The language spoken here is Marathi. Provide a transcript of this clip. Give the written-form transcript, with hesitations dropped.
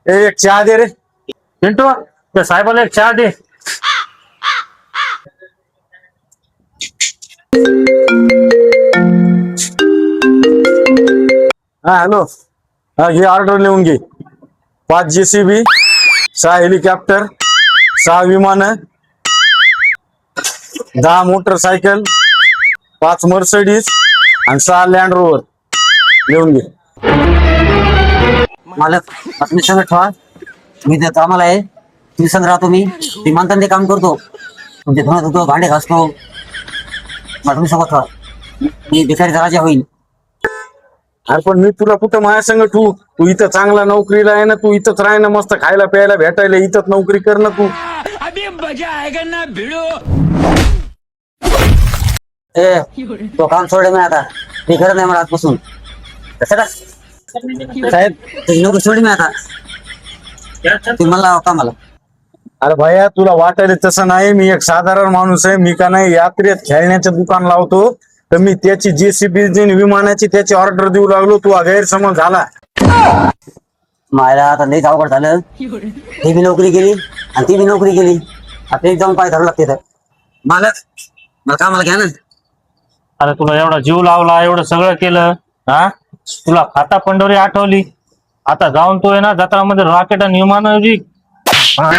एक चहा दे रे पिंटू, त्या साहेबाला एक चहा दे. हा हॅलो, हा ही ऑर्डर लिहून घे. 5 JCB, 6 हेलिकॉप्टर, 6 विमान, 10 मोटरसायकल, 5 मर्सिडीज आणि 6 लँड रोवर लिहून घे. मालक तुम्ही सगळं ठेवा. मी देतो आम्हाला आहे. तुम्ही संग राहतो. मी विमानतळ ते काम करतो. तुमचे धुणं धुतो, भांडे घासतो. मला तुम्ही सोबत ठेवा. मी भिकारीचा राजा होईल. अरे पण मी तुला कुठं माझ्या संग तू इथं चांगला नोकरीला आहे ना, तू इथंच राह ना, मस्त खायला प्यायला भेटायला इथंच नोकरी कर ना तू. ए तो काम सोडे मी आता. मी करत नाही मला आजपासून. कसं का साहेब, तुझी नोकरी सोडली मी आता. तुम्ही मला लावा कामाला. अरे भैया तुला वाटायला तसं नाही, मी एक साधारण माणूस आहे. मी का नाही यात्रेत खेळण्याचं दुकान लावतो, तर मी त्याची JCB विमानाची त्याची ऑर्डर देऊ लागलो. तू गैरसमज झाला. मायला आता लईच अवघड झालं. ही बी नोकरी केली आणि ती बी नोकरी केली. आता एक जाऊन पाय धरू लागते तर. मालक मला कामाला घ्या ना. अरे तुला एवढा जीव लावला, एवढं सगळं केलं, हा तुला खाता पंढरी आठवली. आता जाऊन तो आहे ना जत्रामध्ये रॉकेट आणि विमान विक. हा?